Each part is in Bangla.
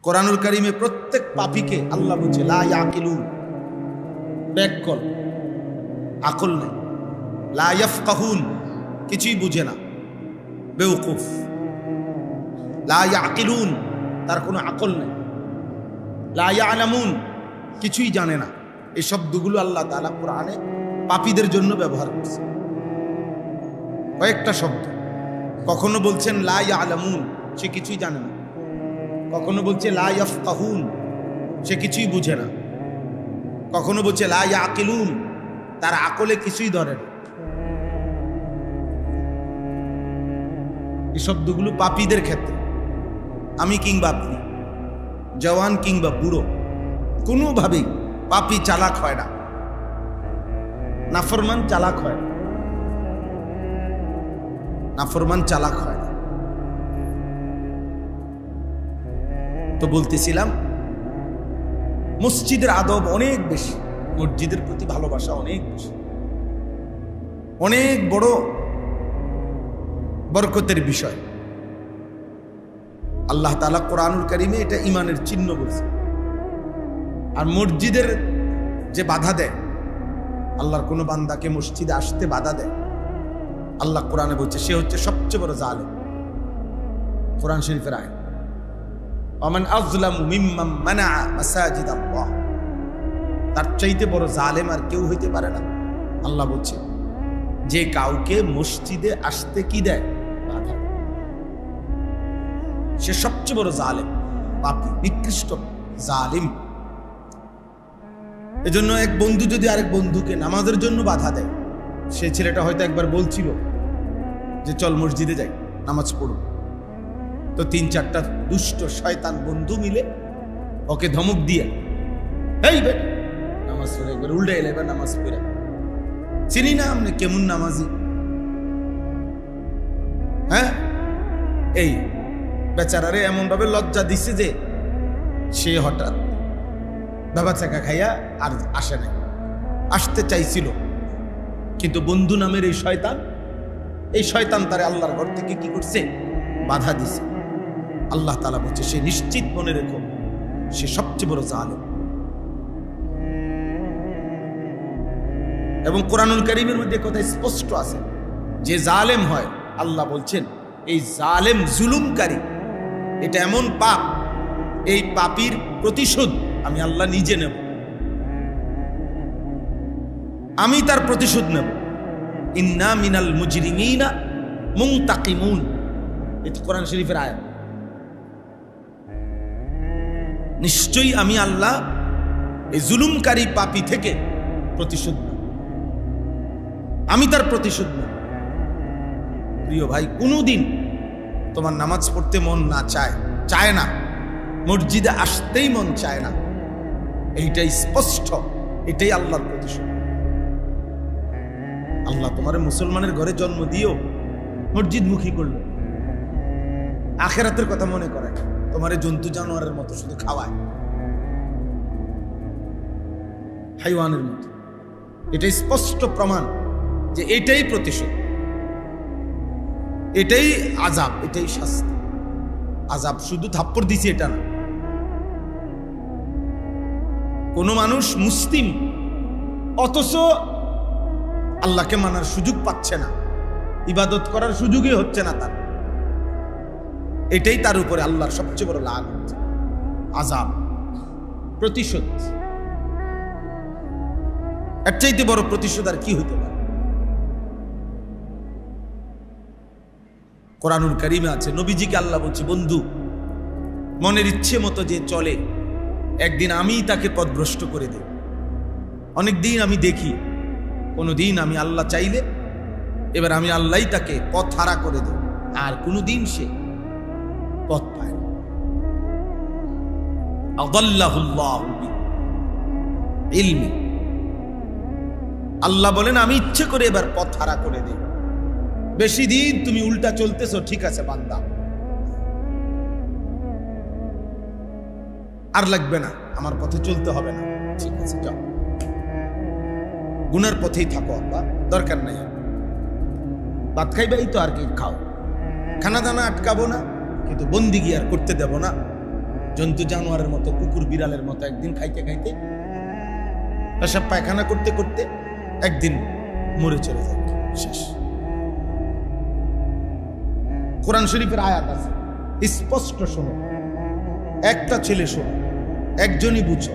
কোরআনুল কারীমে প্রত্যেক পাপীকে আল্লাহ বলছে লা ইয়াকিলুন, ব্যাককল, আকল নেই। লা ইয়াফকাহুন, কিছুই বুঝে না, বেওকুফ। লা ইয়াকিলুন, তার কোনো আকল নেই। লা ইয়ালামুন, কিছুই জানে না। এই শব্দগুলো আল্লাহ তাআলা কোরআনে পাপীদের জন্য ব্যবহার করছে। কয়েকটা শব্দ। কখনো বলছেন লা ইয়ালামুন, সে কিছুই জানে না। কখনো বলছে লা ইয়াফকাহুন, সে কিছুই বুঝে না। কখনো বলছে লা ইয়াকিলুন, তার আকলে কিছুই ধরে না। এই শব্দগুলো পাপীদের ক্ষেত্রে। আমি কিংবা আপনি, জওয়ান কিংবা বুড়ো, কোনোভাবেই পাপী চালাক হয় না, নাফরমান চালাক হয় না, নাফরমান চালাক হয় না। তো বলতেছিলাম মসজিদের আদব অনেক বেশি, মসজিদের প্রতি ভালোবাসা অনেক বেশি, অনেক বড় বরকতের বিষয়। আল্লাহ তাআলা কোরআনুল কারীমে এটা ঈমানের চিহ্ন বলছে। আর মসজিদের যে বাধা দেয়, আল্লাহর কোন বান্দাকে মসজিদে আসতে বাধা দেয়, আল্লাহ কোরআনে বলছে সে হচ্ছে সবচেয়ে বড় জালেম। কোরআন শরীফের আয়াত, ওয়ামান আযলামু মিম্মান মানাআ মাসাজিদ আল্লাহ, তার চাইতে বড় জালেম আর কেউ হইতে পারে না। আল্লাহ বলছে যে কাউকে মসজিদে আসতে কি দেয়, বাধা, সে সবচেয়ে বড় জালেম, পাপী, নিকৃষ্ট জালিম। এজন্য এক বন্ধু যদি আরেক বন্ধুকে নামাজের জন্য বাধা দেয়, সে ছেলেটা হয়তো একবার বলছিল যে চল মসজিদে যাই, নামাজ পড়ব। তো 3-4টা দুষ্ট শয়তান বন্ধু মিলে ওকে ধমক দিয়ে, এই বেটা নামাজ পড়ে, একবার উল্টে এলে, এবার নামাজ পড়ে, চিনি না আপনি কেমন নামাজি, হ্যাঁ, এই বেচারারে এমন ভাবে লজ্জা দিছে যে সে হঠাৎ বাবা চাকা খাইয়া আর আসে নাই। আসতে চাইছিল, কিন্তু বন্ধু নামের এই শয়তান তারে আল্লাহর ঘর থেকে কি করছে, বাধা দিছে। আল্লাহ তাআলা বলছে সে নিশ্চিত মনে রেখো, সে সবচেয়ে বড় জালেম। এবং কোরআনুল কারীমের মধ্যে কথা স্পষ্ট আছে, যে জালেম হয়, আল্লাহ বলছেন এই জালেম, জুলুমকারী, এটা এমন পাপ, এই পাপীর প্রতিশোধ আমি আল্লাহ নিজে নেব, আমি তার প্রতিশোধ নেব। ইন্না মিনাল মুজরিমিনা মুনতাকিমুন, এটা কোরআন শরীফের আয়াত। নিশ্চয়ই আমি আল্লাহ এই জুলুমকারী পাপী থেকে প্রতিশোধ নেব, আমি তার প্রতিশোধ নেব। প্রিয় ভাই, কোনোদিন তোমার নামাজ পড়তে মন না চায় না, মসজিদে আসতেই মন চায় না, এইটাই স্পষ্ট, এটাই আল্লাহর প্রতিশোধ। আল্লাহ তোমার মুসলমানের ঘরে জন্ম দিও, মসজিদমুখী করলো, আখিরাতের কথা মনে করে, তোমার জন্তু জানোয়ারের মতো শুধু খাওয়ায়, হাইওয়ানের মতো। এটাই স্পষ্ট প্রমাণ যে এটাই প্রতিশোধ, এটাই আযাব, এটাই শাস্তি। আযাব শুধু থাপ্পড় দিছি এটা না। কোন মানুষ মুসলিম অথচ আল্লাহকে মানার সুযোগ পাচ্ছে না, ইবাদত করার সুযোগই হচ্ছে না তার, এটাই তার উপরে আল্লাহর সবচেয়ে বড় লানত, আযাব, প্রতিশোধ। এর চাইতে বড় প্রতিশোধ আর কি হইতে পারে? কোরআনুল কারীমে আছে, নবীজিকে আল্লাহ বলছে বন্ধু, মনের ইচ্ছে মতো যে চলে, একদিন আমি তাকে পথভ্রষ্ট করে দেব। অনেকদিন আমি দেখি, কোনোদিন আমি আল্লাহ চাইলে এবার আমি আল্লাহই তাকে পথ হারা করে দেব, আর কোনোদিন সে পথ পায় না। আদাল্লাহুল্লাহু বিইলমি, আল্লাহ বলেন আমি ইচ্ছে করে এবার পথ হারা করে দেব। বেশি দিন তুমি উল্টা চলতেছো, ঠিক আছে বান্দা, আর লাগবে না, আমার পথে চলতে হবে না, ঠিক আছে যাও, গুনার পথেই থাকো, আল্লাহ দরকার নাই, ভাত খাইবাই তো আর কি খাও, খানা দানা আটকাবো না, কিন্তু বন্দিগি আর করতে দেব না, জন্তু জানোয়ারের মতো, কুকুর বিড়ালের মতো একদিন খাইতে খাইতে, পেশাব পায়খানা করতে করতে একদিন মরে চলে যায়, শেষ। কোরআন শরীফের আয়াত আছে, স্পষ্ট শোনো, একটা ছেলে শোনো, একজনই বুঝো।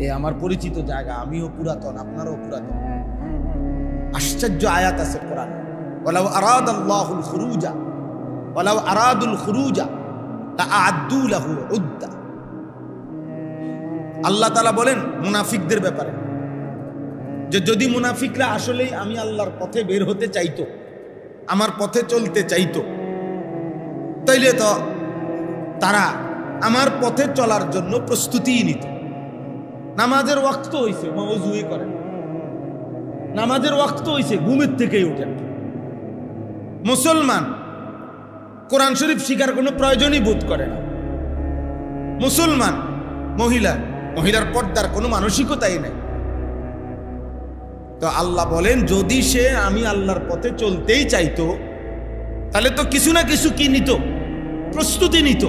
এ আমার পরিচিত জায়গা, আমিও পুরাতন, আপনারাও পুরাতন। আশ্চর্য আয়াত আছে কোরআন। ওয়ালাউ আরাদাল্লাহুল খুরুজা ওয়ালাউ আরাদুল খুরুজা লাআদ্দু লাহু উদ্দা। আল্লাহ তাআলা বলেন মুনাফিকদের ব্যাপারে যে যদি মুনাফিকরা আসলেই আমি আল্লাহর পথে বের হতে চাইতো, আমার পথে চলতে চাইতো, তাইলে তো তারা আমার পথে চলার জন্য প্রস্তুতিই নিত। নামাজের ওয়াক্ত হইছে, ওযুই করেন, নামাজের ওয়াক্ত হইছে, ঘুমের থেকেই ওঠেন। মুসলমান কোরআন শরীফ শিখার কোনো প্রয়োজনই বোধ করে না। মুসলমান মহিলার পর্দার কোনো মানসিকতাই নাই। তো আল্লাহ বলেন যদি সে আমি আল্লাহর পথে চলতেই চাইতো, তাহলে তো কিছু না কিছু কি নিত, প্রস্তুতি নিত।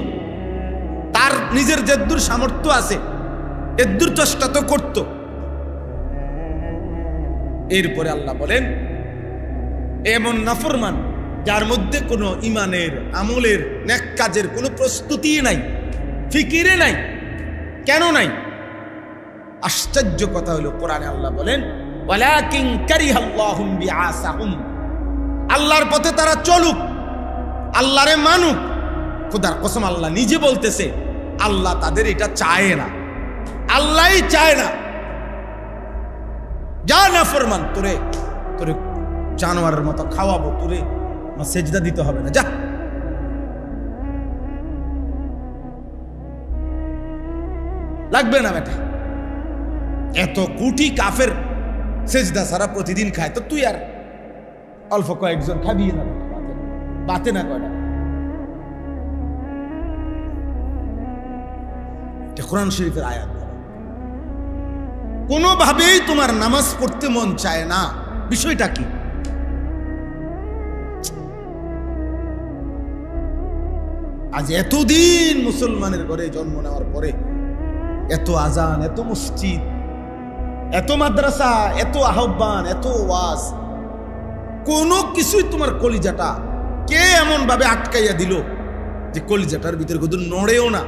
তার নিজের যেদূর সামর্থ্য আছে এদূর চেষ্টা তো করত। এরপরে আল্লাহ বলেন এমন নাফরমান যার মধ্যে কোনো ইমানের, আমলের, নেক কাজের কোনো প্রস্তুতি নাই, ফিকিরে নাই। কেন নাই? আশ্চর্য কথা হলো কোরআনে আল্লাহ বলেন ওয়ালাকিন কারিহাল্লাহুম বিআসাহুম, আল্লাহর পথে তারা চলুক, আল্লাহরে মানুক। খোদার কসম আল্লাহ নিজে বলতেছে আল্লাহ তাদের এটা চায় না, আল্লাহই চায় না। যা নাফরমান, তোরে জানোয়ারের মতো খাওয়াবো, তোরে আমার সেজদা দিতে হবে না, যা। লাগবে না বেটা। এত কোটি কাফের সেজদা সারা প্রতিদিন খায়, তো তুই আর অল্প কয়েকজন খাবি না, বাতে না কয়টা। কোরআন শরীফের আয়াত। কোনোভাবেই তোমার নামাজ পড়তে মন চায় না, বিষয়টা কি? আজ এতদিন মুসলমানের ঘরে জন্ম নেওয়ার পরে এত আজান, এত মসজিদ, এত মাদ্রাসা, এত আহ্বান, এত ওয়াজ, কোনো কিছুই তোমার কলিজাটা কে এমন ভাবে আটকাইয়া দিল যে কলিজাটার ভিতরে কত নড়েও না,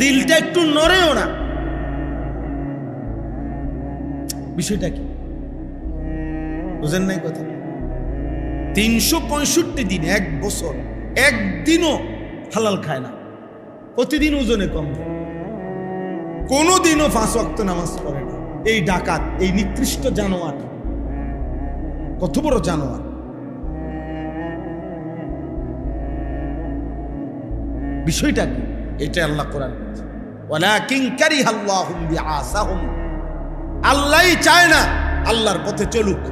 দিলটা একটু নড়েও না। বিষয়টা কি বুঝেন নাই কথা? 365 দিন, এক বছর একদিনও হালাল খায় না, প্রতিদিন ওজনে কম, কোনদিনও 5 ওয়াক্ত নামাজ পড়ে না। এই ডাকাত, এই নিকৃষ্ট জানোয়ার, কত বড় জানোয়ার! বিষয়টা কি? এটা আল্লাহ কোরআন বলছে ওয়ালাকিন কারিহাল্লাহুম বিআসাহুম, আল্লাহই চায় না আল্লাহর পথে চলুক,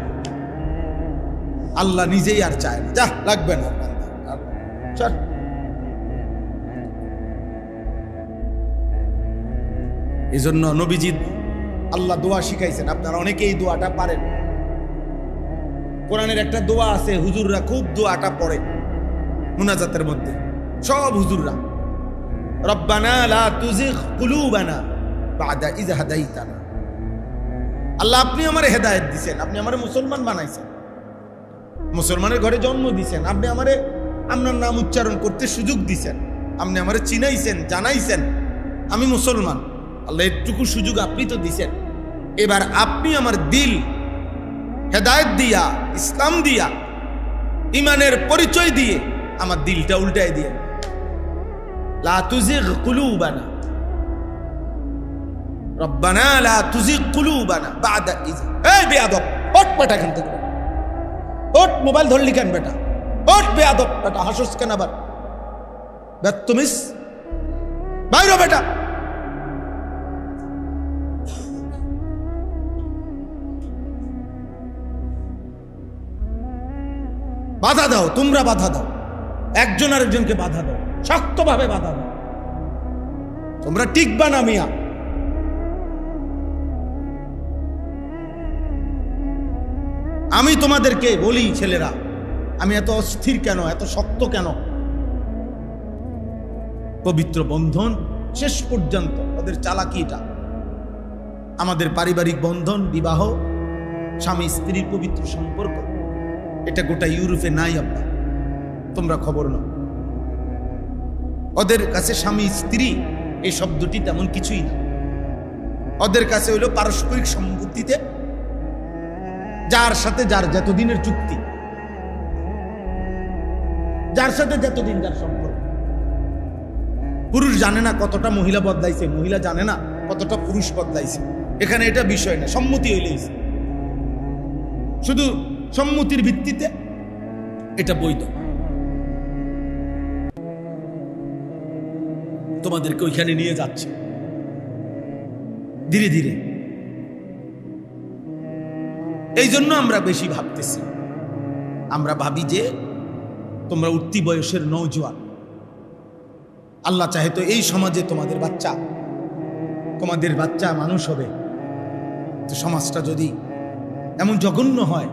আল্লাহ নিজেই আর চায় না। যা, লাগবে না। এই জন্য নবীজি আল্লাহ দোয়া শিখাইছেন, আপনারা অনেকেই এই দোয়াটা পারেন। কোরআনের একটা দোয়া আছে, হুজুররা খুব দোয়াটা পড়ে মুনাজাতের মধ্যে, সব হুজুররা। রব্বানা লা তুজিগ কুলুবানা বাদা ইয হাদাইতানা। আল্লাহ আপনি আমারে হেদায়েত দিবেন, আপনি আমারে মুসলমান বানাইছেন, মুসলমানের ঘরে জন্ম দিয়েছেন, আপনি আমারে আপনার নাম উচ্চারণ করতে সুযোগ দিয়েছেন, আপনি আমারে চিনাইছেন, জানাইছেন আমি মুসলমান। আল্লাহ এটুকু সুযোগ আপনি তো দিয়েছেন, এবার আপনি আমার দিল হেদায়েত দিয়া, ইসলাম দিয়া, ইমানের পরিচয় দিয়ে আমার দিলটা উল্টায় দিয়ে, লা তুজিগ কুলুবানা, রব্বানা লা তুজিগ কুলুবানা বাদা ইয। এই বেয়াদব, ওঠ বেটা এখান থেকে, ওঠ, মোবাইল ধরলি কেন বেটা? ওঠ বেয়াদব বেটা, হাসুস কেন আবার? বেত্তমিস, বাইরো বেটা। বাধা দাও, তোমরা বাধা দাও, একজন আরেকজনকে বাধা দাও, শক্তভাবে বাধা দাও। তোমরা টিকবা না মিয়া। আমি তোমাদেরকে বলি ছেলেরা, আমি এত অস্থির কেন, এত শক্ত কেন? পবিত্র বন্ধন শেষ পর্যন্ত ওদের চালাকিটা। আমাদের পারিবারিক বন্ধন, বিবাহ, স্বামী স্ত্রীর পবিত্র সম্পর্ক, এটা গোটা ইউরোপে নাই আব্বা, তোমরা খবর নাও। ওদের কাছে স্বামী স্ত্রী এই শব্দটি তেমন কিছুই না। ওদের কাছে হইল পারস্পরিক সম্পত্তিতে যার সাথে যার যতদিনের চুক্তি, যার সাথে যতদিন যার সম্পর্ক। পুরুষ জানে না কতটা মহিলা বদলাইছে, মহিলা জানে না কতটা পুরুষ বদলাইছে। এখানে এটা বিষয় না, সম্মতি হইলেই শুধু সম্মতির ভিত্তিতে এটা বৈধ। তোমাদেরকে ওইখানে নিয়ে যাচ্ছে ধীরে ধীরে। এই জন্য আমরা বেশি ভাবতেছি। আমরা ভাবি যে তোমরা উঠতি বয়সের নওজোয়ান, আল্লাহ চাহে তো এই সমাজে তোমাদের বাচ্চা মানুষ হবে। তো সমাজটা যদি এমন জঘন্য হয়,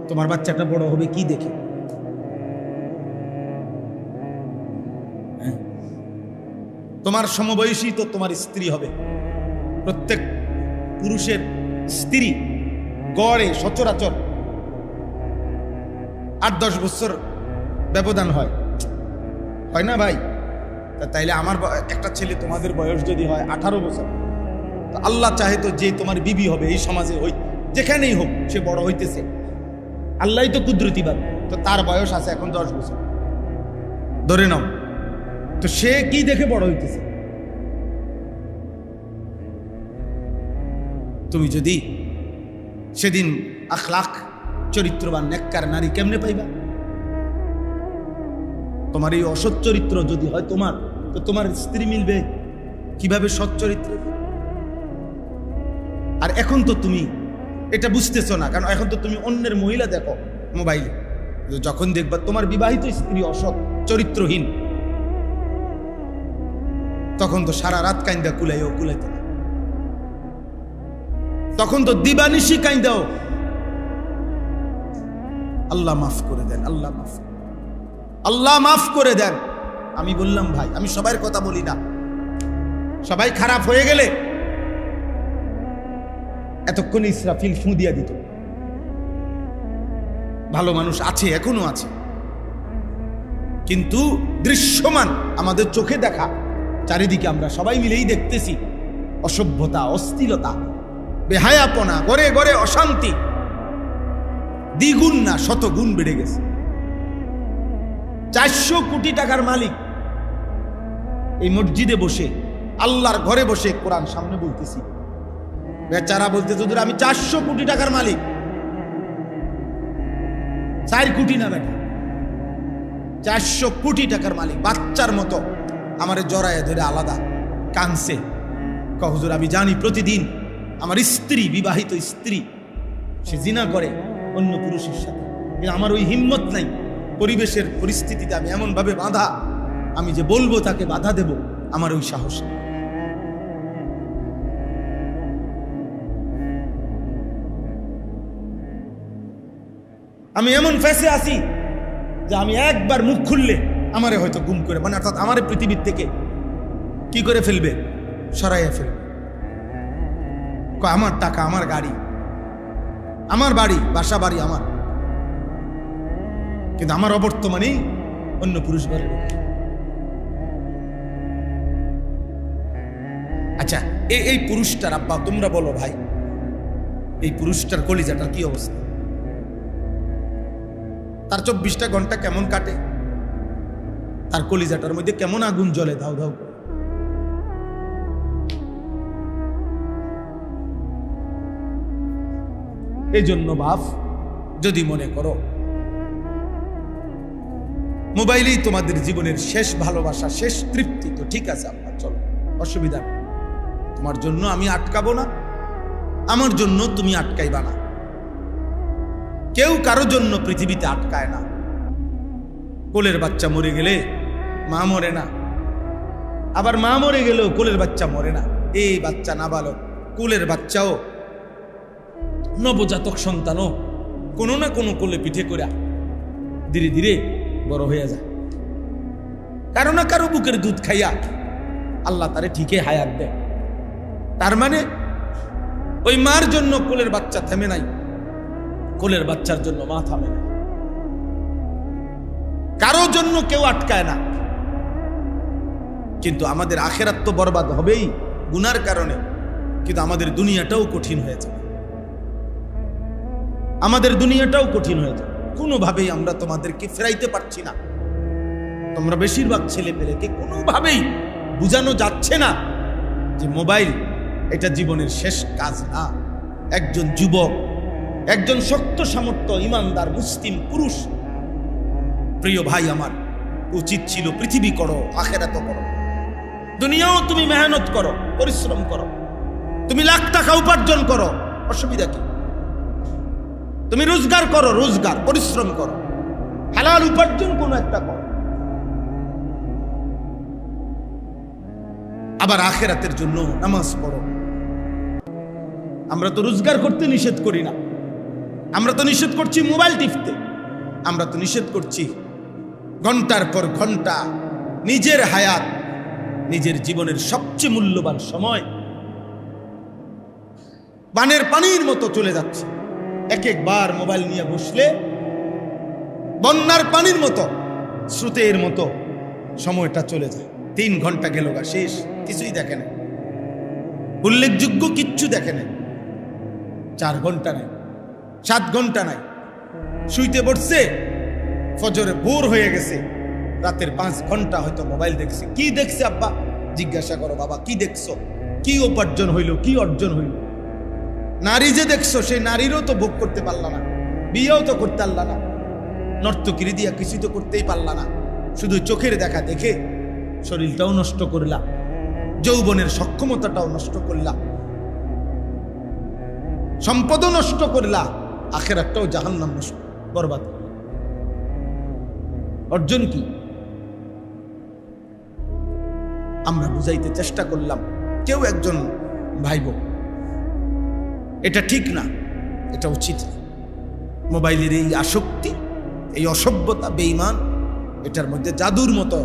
তোমার বাচ্চাটা বড় হবে কি দেখে? তোমার সমবয়সী তো তোমার স্ত্রী হবে। প্রত্যেক পুরুষের স্ত্রী গড়ে সচরাচর 8-10 বছর ব্যবধান হয় না ভাই? তাইলে আমার একটা ছেলে তোমাদের বয়স যদি হয় 18 বছর, তো আল্লাহ চাহে তো যে তোমার বিবি হবে এই সমাজে, ওই যেখানেই হোক সে বড় হইতেছে, আল্লাহই তো কুদরতিবান। তো তার বয়স আছে এখন 10 বছর ধরে নাও, তো সে কি দেখে বড় হইতেছে? তুমি যদি সেদিন আখলাক চরিত্রবান নেককার নারী কেমনে পাইবা? তোমার এই অসৎ চরিত্র যদি হয় তোমার, তো তোমার স্ত্রী মিলবে কিভাবে সৎ চরিত্র? আর এখন তো তুমি এটা বুঝতেছো না, কারণ এখন তো তুমি অন্যের মহিলা দেখো মোবাইলে। যখন দেখবা তোমার বিবাহিত স্ত্রী অসৎ চরিত্রহীন, তখন তো সারা রাত কাইন্দা কুলাইতে না, তখন তো দিবানিশি কাইন্দাও। আল্লাহ মাফ করে দেন, আল্লাহ মাফ করে দেন। আমি বললাম ভাই, আমি সবার কথা বলি না, সবাই খারাপ হয়ে গেলে এতক্ষণ ইসরাফিল ফু দিয়া দিত। ভালো মানুষ আছে, এখনো আছে, কিন্তু দৃশ্যমান আমাদের চোখে দেখা, চারিদিকে আমরা সবাই মিলেই দেখতেছি অসভ্যতা, অস্থিরতা, বেহায়াপনা, ঘরে ঘরে অশান্তি দ্বিগুণ না শতগুণ বেড়ে গেছে। 400 কোটি টাকার মালিক এই মসজিদে বসে, আল্লাহর ঘরে বসে কোরআন সামনে বলতেছি, বেচারা বলতেছে হুজুর আমি 400 কোটি টাকার মালিক। 4 কোটি না বেটা, 400 কোটি টাকার মালিক। বাচ্চার মতো আমারে জড়ায় ধরে আলাদা কানছে, হুজুর আমি জানি প্রতিদিন আমার স্ত্রী, বিবাহিত স্ত্রী, সে জিনা করে অন্য পুরুষের সাথে, কিন্তু আমার ওই হিম্মত নাই। পরিবেশের পরিস্থিতিতে আমি এমন ভাবে বাধা, আমি যে বলবো তাকে বাধা দেব, আমার ওই সাহস। আমি এমন ফেসে আছি যে আমি একবার মুখ খুললে আমারে হয়তো গুম করে, মানে অর্থাৎ আমারে পৃথিবীর থেকে কি করে ফেলবে, সরাইয়া ফেলবে। আমার টাকা, আমার গাড়ি, আমার বাড়ি, বাসা বাড়ি আমার, কিন্তু আমার অবর্তমানেই অন্য পুরুষ ঘরে। আচ্ছা, এই পুরুষটার আব্বা তোমরা বলো ভাই, এই পুরুষটার কলিজাটার কি অবস্থা? তার 24টা ঘন্টা কেমন কাটে? তার কলিজাটার মধ্যে কেমন আগুন জ্বলে ধাউ ধাউ করে? এই জন্য বাপ, যদি মনে করো মোবাইলেই তোমাদের জীবনের শেষ ভালোবাসা, শেষ তৃপ্তি, তো ঠিক আছে আপনার, চলো, অসুবিধা নেই। তোমার জন্য আমি আটকাবো না, আমার জন্য তুমি আটকাইবা না। কেউ কারো জন্য পৃথিবীতে আটকায় না। কোলের বাচ্চা মরে গেলে মা মরে না, আবার মা মরে গেলেও কোলের বাচ্চা মরে না। এই বাচ্চা নাবালক, কোলের বাচ্চাও, নবজাতক সন্তানও কোনো না কোনো কোলে পিঠে করে ধীরে ধীরে বড় হয়ে যায়। কারো না কারো বুকের দুধ খাইয়া আল্লাহ তারে ঠিকই হায়াত দেয়। তার মানে ওই মার জন্য কোলের বাচ্চা থেমে নাই, কোলের বাচ্চার জন্য মা থামে না। কারো জন্য কেউ আটকায় না। কিন্তু আমাদের আখেরাত তো বরবাদ হবেই গুনার কারণে, কিন্তু আমাদের দুনিয়াটাও কঠিন হয়ে যাবে। আমাদের দুনিয়াটাও কঠিন হয়ে যাবে। কোনোভাবেই আমরা তোমাদেরকে ফেরাইতে পারছি না। তোমরা বেশিরভাগ ছেলে পেলেকে কোনোভাবেই বুঝানো যাচ্ছে না যে মোবাইল এটা জীবনের শেষ কাজ না। একজন যুবক, একজন শক্ত সামর্থ্য ইমানদার মুসলিম পুরুষ, প্রিয় ভাই আমার, উচিত ছিল পৃথিবী করো, আখেরাত করো, দুনিয়াও তুমি মেহনত করো, পরিশ্রম করো, তুমি লাখ টাকা উপার্জন করো, অসুবিধা কি? তুমি রোজগার করো, রোজগার পরিশ্রম করো, হালাল উপার্জন কোনো একটা করো। আবার আখেরাতের জন্য নামাজ পড়ো। আমরা তো রোজগার করতে নিষেধ করি না, আমরা তো নিষেধ করছি মোবাইল টিপতে, আমরা তো নিষেধ করছি ঘন্টার পর ঘন্টা নিজের হায়াত, নিজের জীবনের সবচেয়ে মূল্যবান সময় বানের পানির মতো চলে যাচ্ছে। এক একবার মোবাইল নিয়ে বসলে বন্যার পানির মতো, স্রোতের মতো সময়টা চলে যায়। 3 ঘন্টা গেল গা, শেষ, কিছুই দেখে না, উল্লেখযোগ্য কিচ্ছু দেখে না। 4 ঘন্টা নাই, 7 ঘন্টা নাই, শুইতে পড়ছে, ফজরে ভোর হয়ে গেছে, রাতের 5 ঘন্টা হয়তো মোবাইল দেখছে। কি দেখছে আব্বা? জিজ্ঞাসা করো, বাবা কি দেখছো? কি উপার্জন হইল, কি অর্জন হইল? নারী যে দেখছো, সেই নারীরও তো ভোগ করতে পারলা না, বিয়েও তো করতে পারলা না, নর্তকিরি দিয়া কিছু তো করতেই পারলা না। শুধু চোখের দেখা দেখে শরীরটাও নষ্ট করলা, যৌবনের সক্ষমতাটাও নষ্ট করলা, সম্পদও নষ্ট করলা, আখেরাতটাও জাহান্নাম নষ্ট, বরবাদ। অর্জন কি? আমরা বুঝাইতে চেষ্টা করলাম, কেউ একজন ভাইব এটা ঠিক না, এটা উচিত না। মোবাইলের এই আসক্তি, এই অসভ্যতা, বেঈমান, এটার মধ্যে জাদুর মতো,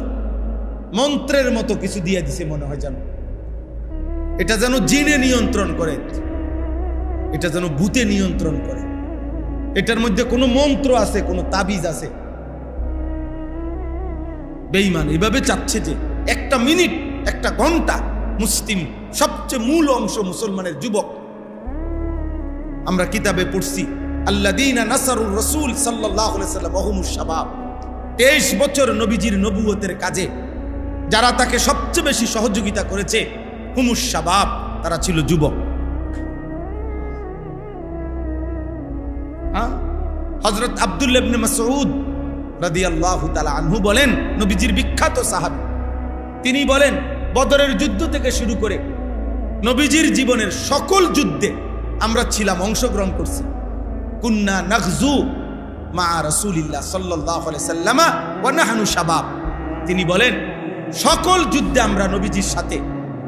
মন্ত্রের মতো কিছু দিয়ে দিছে মনে হয়, যেন এটা যেন জিনে নিয়ন্ত্রণ করে, এটা যেন ভূতে নিয়ন্ত্রণ করে, এটার মধ্যে কোনো মন্ত্র আছে, কোনো তাবিজ আছে। বেঈমান এভাবে চাচ্ছে যে একটা মিনিট, একটা ঘন্টা মুসলিম, সবচেয়ে মূল অংশ মুসলমানের যুবক, আমরা কিতাবে পড়ছি আল্লাযীনা নাসারুর রাসূল সাল্লাল্লাহু আলাইহি ওয়াসাল্লাম ওয়া হুমুশ শাবাব, 23 বছর নবীজির নবুয়তের কাজে যারা তাকে সবচেয়ে বেশি সহযোগিতা করেছে, হুমুশ শাবাব, তারা ছিল যুবক। হযরত আব্দুল্লাহ ইবনে মাসউদ রাদিয়াল্লাহু তাআলা আনহু বলেন, নবীজির বিখ্যাত সাহাবী, তিনি বলেন বদরের যুদ্ধ থেকে শুরু করে নবীজির জীবনের সকল যুদ্ধে আমরা ছিলাম, অংশগ্রহণ করছি। কুন্না নাগজু মা রাসূলিল্লাহ সাল্লাল্লাহু আলাইহি সাল্লাম ওয়া নাহনু শাবাব, তিনি বলেন সকল যুদ্ধে আমরা নবীজির সাথে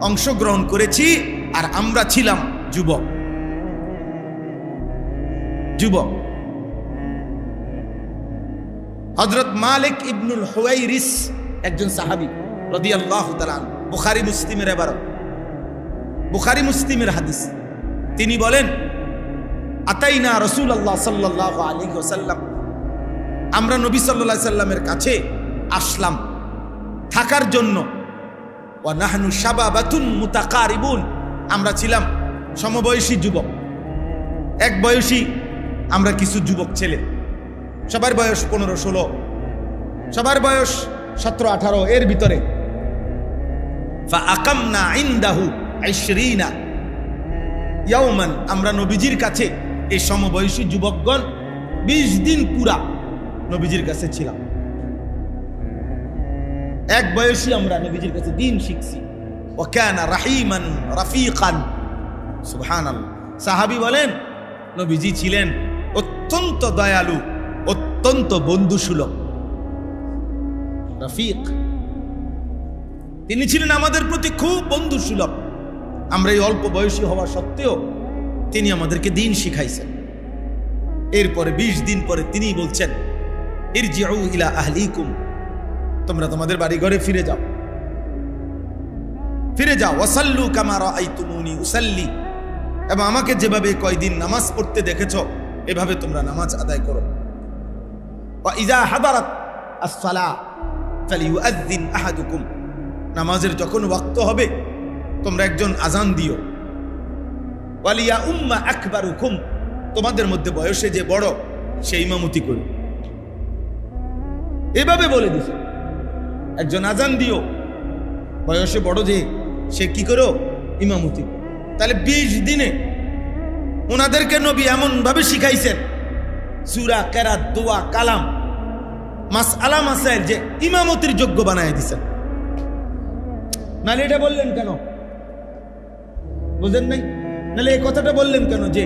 অংশগ্রহণ করেছি, আর আমরা ছিলাম যুবক। যুবক হযরত মালিক ইবনুল হুয়াইরিস, একজন সাহাবী রাদিয়াল্লাহু তাআলা, বুখারী মুসলিমের ইবারত, বুখারী মুসলিমের হাদিস, তিনি বলেন আতাইনা রাসূলুল্লাহ সাল্লাল্লাহু আলাইহি ওয়াসাল্লাম, আমরা নবী সাল্লাল্লাহু আলাইহি সাল্লামের কাছে আসলাম থাকার জন্য। ওয়া নাহনু শাবাবাতুন মুতাকারিবুন, আমরা ছিলাম সমবয়সী যুবক, এক বয়সী আমরা কিছু যুবক ছেলে, সবার বয়স 15-16, সবার বয়স 17-18, এর ভিতরে। ফাআকামনা ইনদাহু 20 ইয়াওমান, আমরা নবীজির কাছে এই সমবয়সী যুবকগণ 20 দিন পুরা নবীজির কাছে ছিলাম। এক বয়সী আমরা নবীজির কাছে দিন শিখছি। ওয়া কানা রাহিমান রাফিকান, সুবহানাল্লাহ। সাহাবী বলেন নবীজি ছিলেন অত্যন্ত দয়ালু, অত্যন্ত বন্ধুসুলভ, রাফিক, তিনি ছিলেন আমাদের প্রতি খুব বন্ধুসুলভ। আমরা এই অল্প বয়সী হওয়া সত্ত্বেও তিনি আমাদেরকে দিন শিখাইছেন। এরপরে 20 দিন পরে তিনি বলছেন ইরজিউ ইলা আহলিকুম, তোমরা তোমাদের বাড়ি ঘরে ফিরে যাও, ফিরে যাও। ওয়াসাল্লু কামা রাআইতুমুনি উসাল্লি, এবং আমাকে যেভাবে কয়দিন নামাজ পড়তে দেখেছো এভাবে তোমরা নামাজ আদায় করো। ওয়া ইযা হাদারাত আস-সালাহ ফালিউআযযিন আহাদুকুম, নামাজের যখন ওয়াক্ত হবে তোমরা একজন আজান দিও। ওয়ালিয়া উম্মা আকবারুকুম, তোমাদের মধ্যে বয়সে যে বড় সে ইমামতি করো। এভাবে বলে দিছে, একজন আজান দিও, বয়সে বড় যে সে কি করো, ইমামতি। তাহলে 20 দিনে ওনাদেরকে নবী এমন ভাবে শিখাইছেন সূরা, কেরাত, দোয়া, কালাম, মাসআলা মাসাইল যে ইমামতির যোগ্য বানায় দিছেন। নালে এটা বললেন কেন, বুঝেন নাই? নালে এই কথাটা বললেন কেন যে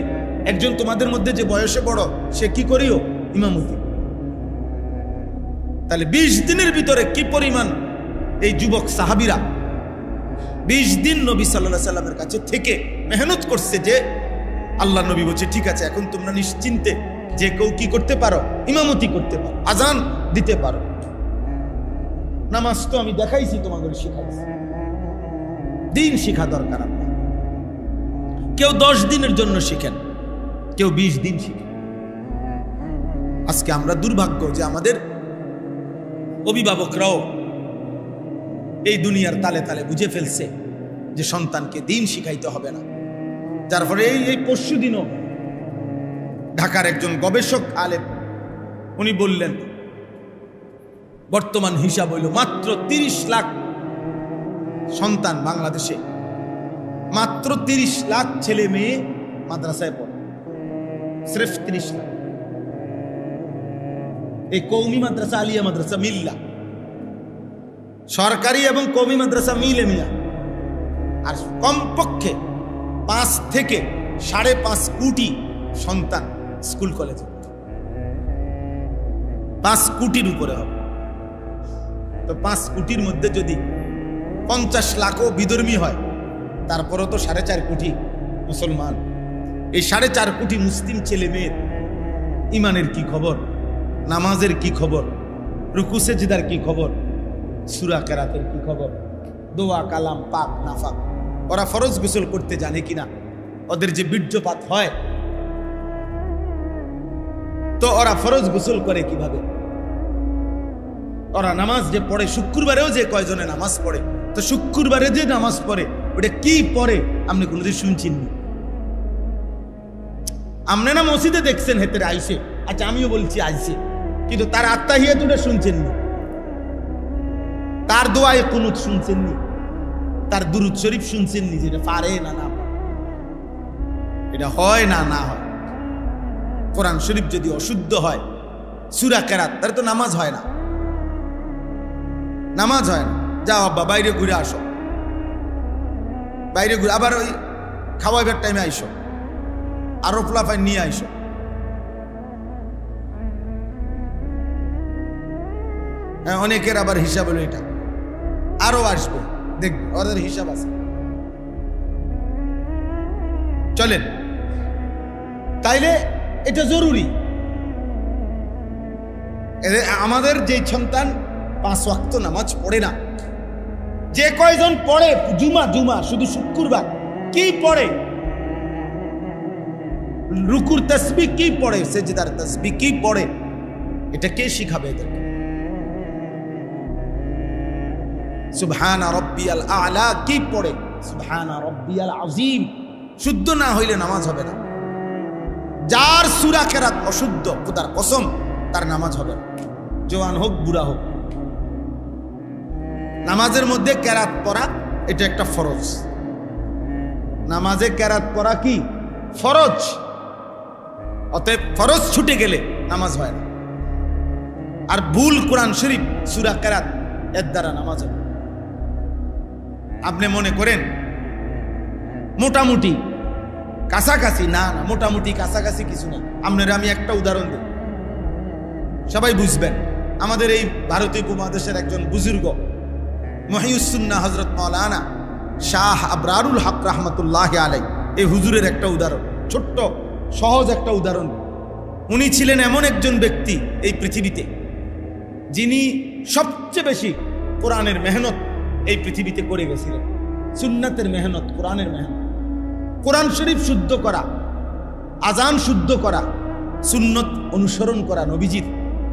একজন তোমাদের মধ্যে যে বয়সে বড় সে কি করিও, ইমামতি। তাহলে 20 দিনের ভিতরে কি পরিমাণ এই যুবক সাহাবীরা 20 দিন নবী সাল্লাল্লাহু আলাইহি সাল্লামের কাছে থেকে মেহনত করছে, যে আল্লাহ নবী বলছে ঠিক আছে এখন তোমরা নিশ্চিন্তে যে কেউ কি করতে পারো, ইমামতি করতে পারো, আজান দিতে পারো। নামাজ তো আমি দেখাইছি, তোমাদের শিখাইছি। দিন শিখা দরকার। আপনার কেউ 10 দিনের জন্য শিখেন, কেউ 20 দিন শিখেন। আজকে আমরা দুর্ভাগ্য যে আমাদের অভিভাবকরাও এই দুনিয়ার তালে তালে বুঝে ফেলছে যে সন্তানকে দিন শিখাইতে হবে না। যার ফলে এই পরশু দিনও ঢাকার একজন গবেষক আলেম উনি বললেন বর্তমান হিসাব হইল মাত্র 30 লাখ সন্তান বাংলাদেশে, মাত্র 30 লাখ ছেলে মেয়ে মাদ্রাসায় পড়ে, সির্ফ 30 লাখ। এই কওমি মাদ্রাসা, আলিয়া মাদ্রাসা মিল্লা, সরকারি এবং কওমি মাদ্রাসা মিলে মিয়া, আর কমপক্ষে 5 থেকে 5.5 কোটি সন্তান স্কুল কলেজে, 5 কোটির উপরে হবে। তো 5 কোটির মধ্যে যদি 50 লাখও বিধর্মী হয়, তারপরও তো 4.5 কোটি মুসলমান। এই 4.5 কোটি মুসলিম ছেলে মেয়ের ইমানের কি খবর, নামাজের কি খবর, রুকু সেজদার কি খবর, সূরা কেরাতের কি খবর, দোয়া, কালাম, পাক নাফাক, ওরা ফরজ গোসল করতে জানে কিনা, ওদের যে বীর্যপাত হয় তো ওরা ফরজ গোসল করে কিভাবে, ওরা নামাজ যে পড়ে, শুক্রবারেও যে কয়জনে নামাজ পড়ে, তো শুক্রবারে যে নামাজ পড়ে ওটা কি পড়ে আপনি কোনোদিন শুনছেন না? আপনি না মসজিদে দেখছেন হেতের আইসে, আচ্ছা আমিও বলছি আইসে, কিন্তু তার আত্তাহিয়াতুটা শুনছেন না, তার দোয়ায়ে কুনুত শুনছেন নি, তার দুরূদ শরীফ শুনছেন নি, যেটা পারে না না এটা হয় না না হয়। কোরআন শরীফ যদি অশুদ্ধ হয়, সূরা কেরাত, তার তো নামাজ হয় না, নামাজ হয় না। যাও আব্বা বাইরে ঘুরে আসো, বাইরে ঘুরে আবার ওই খাওয়াইবার টাইমে আইসো, আরো ফলাফাই নিয়ে আইসো। হ্যাঁ, অনেকের আবার হিসাব হলো এটা, আরো আসবে, দেখবে ওদের হিসাব আছে। চলেন, তাইলে এটা জরুরি। আমাদের যে সন্তান 5 ওয়াক্ত নামাজ পড়ে না, যে কয়জন পড়ে জুমা জুমা শুধু শুক্রবার কি পড়ে, রুকুর তাসবিহ কি পড়ে, সেজদার তাসবিহ কি পড়ে, এটা কে শিখাবে এদেরকে? সুবহান রাব্বিয়াল আ'লা কি পড়ে, সুবহান রাব্বিয়াল আযীম শুদ্ধ না হইলে নামাজ হবে না। যার সূরা কেরাত অশুদ্ধ, খোদার কসম তার নামাজ হবে না, জওয়ান হোক বুড়া হোক। নামাজের মধ্যে কেরাত পড়া এটা একটা ফরজ, নামাজে কেরাত পড়া কি ফরজ, অতএব ফরজ ছুটে গেলে নামাজ হয় না। আর ভুল কোরআন শরীফ, সূরা কেরাত এর দ্বারা নামাজ হবে। আপনি মনে করেন মোটামুটি কাছাকাছি, না না, মোটামুটি কাছাকাছি কিছু না। আপনারা আমি একটা উদাহরণ দিই, সবাই বুঝবেন। আমাদের এই ভারতীয় উপমহাদেশের একজন বুজুর্গ মুহিউস সুন্নাহ হযরত মাওলানা শাহ আবরারুল হক রাহমাতুল্লাহি আলাইহি, এই হুজুরের একটা উদাহরণ, ছোট্ট সহজ একটা উদাহরণ। উনি ছিলেন এমন একজন ব্যক্তি এই পৃথিবীতে যিনি সবচেয়ে বেশি কোরআনের মেহনত এই পৃথিবীতে করে গেছিলেন। সুন্নাতের মেহনত, কোরআনের মেহনত, কোরআন শরীফ শুদ্ধ করা, আজান শুদ্ধ করা, সুন্নত অনুসরণ করা। নবীজির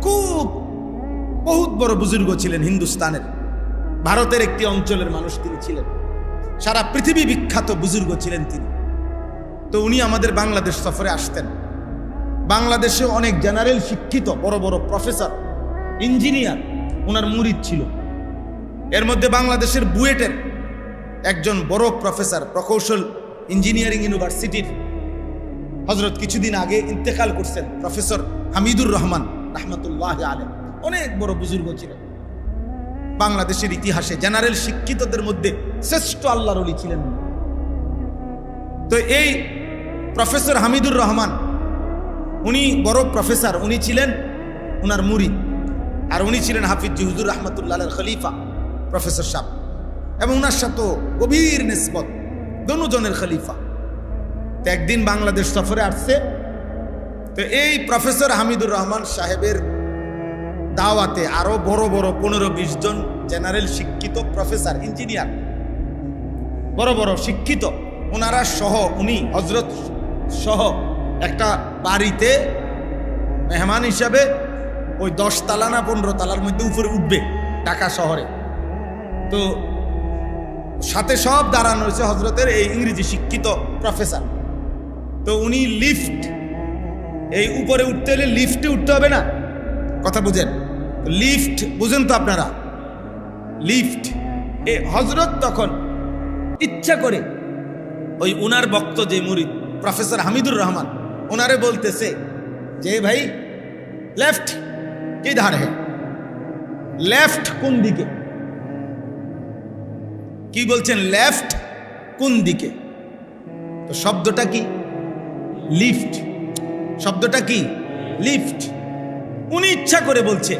খুব বহুত বড় বুজুর্গ ছিলেন হিন্দুস্তানের, ভারতের একটি অঞ্চলের মানুষ তিনি ছিলেন, সারা পৃথিবী বিখ্যাত বুজুর্গ ছিলেন তিনি। তো উনি আমাদের বাংলাদেশ সফরে আসতেন। বাংলাদেশে অনেক জেনারেল শিক্ষিত বড় বড় প্রফেসর, ইঞ্জিনিয়ার ওনার মুরিদ ছিল। এর মধ্যে বাংলাদেশের বুয়েটের একজন বড় প্রফেসর, প্রকৌশল ইঞ্জিনিয়ারিং ইউনিভার্সিটির হজরত কিছুদিন আগে ইন্তেকাল করছেন, প্রফেসর হামিদুর রহমান রহমতুল্লাহ আলাইহি। অনেক বড় বুজুর্গ ছিলেন, বাংলাদেশের ইতিহাসে জেনারেল শিক্ষিতদের মধ্যে শ্রেষ্ঠ আল্লাহর ওলি ছিলেন। তো এই প্রফেসর হামিদুর রহমান উনি বড় প্রফেসর, উনি ছিলেন উনার মুরিদ, আর উনি ছিলেন হাফিজ হুজুর রহমতুল্লাহ খলিফা প্রফেসর সাহেব, এবং উনার সাথে গভীর নিসবত, দুজনের খলিফা। তো একদিন বাংলাদেশ সফরে আসছে। তো এই প্রফেসর হামিদুর রহমান সাহেবের দাওয়াতে আরো বড় বড় 15-20 জন জেনারেল শিক্ষিত প্রফেসর, ইঞ্জিনিয়ার, বড় বড় শিক্ষিত, ওনারা সহ, উনি হজরত সহ একটা বাড়িতে মেহমান হিসাবে ওই 10 তালা না 15 তালার মধ্যে উপরে উঠবে ঢাকা শহরে। তো সাথে সব দাঁড়ানো হয়েছে হজরতের এই ইংরেজি শিক্ষিত প্রফেসর। তো উনি লিফট, এই উপরে উঠতে হলে লিফটে উঠতে হবে না, কথা বুঝেন? লিফট বুঝেন তো আপনারা? লিফট। এই হজরত তখন ইচ্ছা করে ওই উনার বক্ত যে মুরিদ প্রফেসর হামিদুর রহমান, ওনারে বলতেছে যে ভাই লেফট কিধার হে, লেফট কোন দিকে? কি বলছেন? লেফট কোন দিকে? তো শব্দটা কি? লিফট। শব্দটা কি? লিফট। উনি ইচ্ছা করে বলছে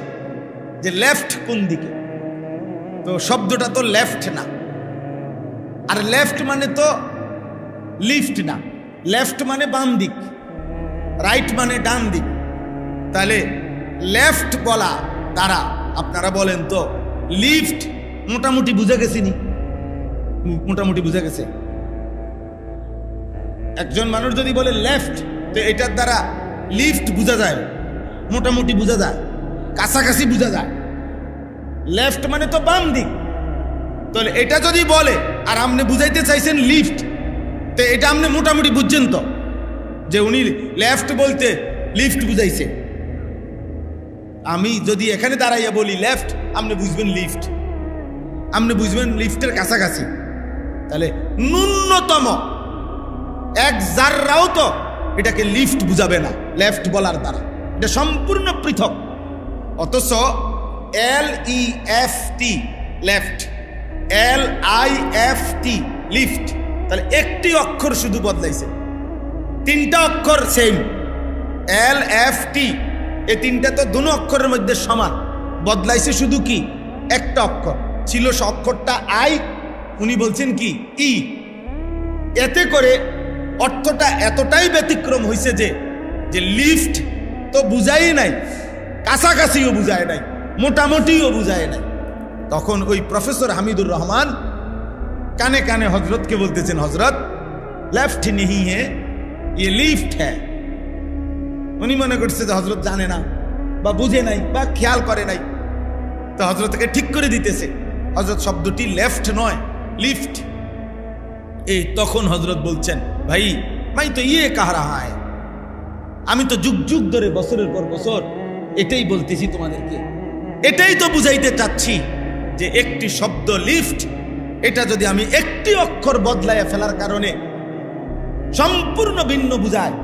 যে লেফট কোন দিকে, তো শব্দটা তো লেফট না, আর লেফট মানে তো লিফট না। লেফট মানে বাম দিক, রাইট মানে ডান দিক। তাহলে লেফট বলা দ্বারা আপনারা বলেন তো লিফট মোটামুটি বুঝে গেছিনি? মোটামুটি বুঝে গেছে। একজন মানুষ যদি বলে লেফট, তো এটার দ্বারা লিফট বোঝা যায়, মোটামুটি বোঝা যায়, কাছাকাছি বোঝা যায়। লেফট মানে তো বাম দিক। তাহলে এটা যদি বলে আর আপনি বুঝাইতে চাইছেন লিফট, তো এটা আপনি মোটামুটি বুঝছেন তো যে উনি লেফট বলতে লিফট বুঝাইছে। আমি যদি এখানে দাঁড়াইয়া বলি লেফট, আপনি বুঝবেন লিফট, আপনি বুঝবেন লিফটের কাছাকাছি। তাহলে ন্যূনতম এক জাররাও তো এটাকে লিফট বুঝাবে না লেফট বলার দ্বারা, এটা সম্পূর্ণ পৃথক। অথচ LEFT লেফট, LIFT লিফট, তাহলে একটি অক্ষর শুধু বদলাইছে, 3টা অক্ষর সেম। LFT এই 3টা তো দুনো অক্ষরের মধ্যে সমান, বদলাইছে শুধু কি একটা অক্ষর। ছিল সে অক্ষরটা আই, উনি বলছেন কি ই। এতে করে অর্থটা এতটাই ব্যতিক্রম হয়েছে যে লিফট তো বুঝাই নাই, কাছাকাছিও বুঝায় নাই, মোটামুটিও বুঝায় নাই। তখন ওই প্রফেসর হামিদুর রহমান কানে কানে হজরতকে বলতেছেন, হজরত লেফট নেহি হে, ইয়ে লিফট হ্যাঁ। উনি মনে করছে যে হজরত জানে না বা বুঝে নাই বা খেয়াল করে নাই, তো হজরতকে ঠিক করে দিতেছে, হজরত শব্দটি লেফট নয় লিফট। এই তখন হজরত বলছেন, ভাই মাই তো ইয়ে কাহ রাহা হ্যায়, আমি তো যুগ যুগ ধরে বছরের পর বছর এটাই বলতেছি তোমাদেরকে, এটাই তো বুঝাইতে চাচ্ছি যে একটি শব্দ লিফট, এটা যদি আমি একটি অক্ষর বদলাইয়া ফেলার কারণে সম্পূর্ণ ভিন্ন বুঝায়,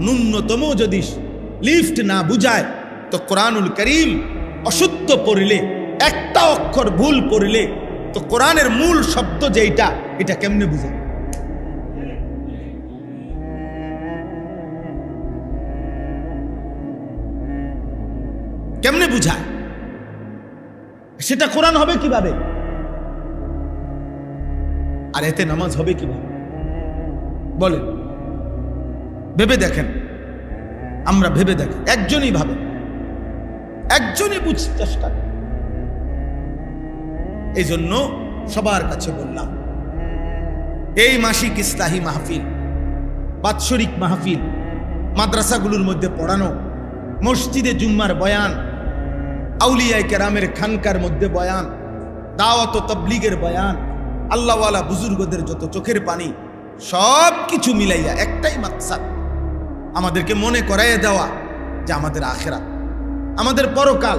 ন্যূনতম যদি লিফট না বুঝায়, তো কোরআনুল কারীম অশুদ্ধ পড়লে, একটা অক্ষর ভুল পড়লে, তো কোরআনের মূল শব্দ যেটা, এটা কেমনে বুঝে? কেমনে বুঝায়? সেটা কোরআন হবে কিভাবে? আর এতে নামাজ হবে কিভাবে বলেন? ভেবে দেখেন, আমরা ভেবে দেখেন, একজনই ভাবে, একজনই বুঝতে চেষ্টা করেন। এই জন্য সবার কাছে বললাম, এই মাসিক ইসলাহি মাহফিল, বাৎসরিক মাহফিল, মাদ্রাসাগুলোর মধ্যে পড়ানো, মসজিদে জুম্মার বয়ান, আউলিয়ায়ে কেরামের খানকার মধ্যে বয়ান, দাওয়াত ও তাবলীগের বয়ান, আল্লাহওয়ালা বুজুর্গদের যত চোখের পানি, সব কিছু মিলাইয়া একটাই মাকসাদ, আমাদেরকে মনে করাইয়া দেওয়া যে আমাদের আখিরাত, আমাদের পরকাল,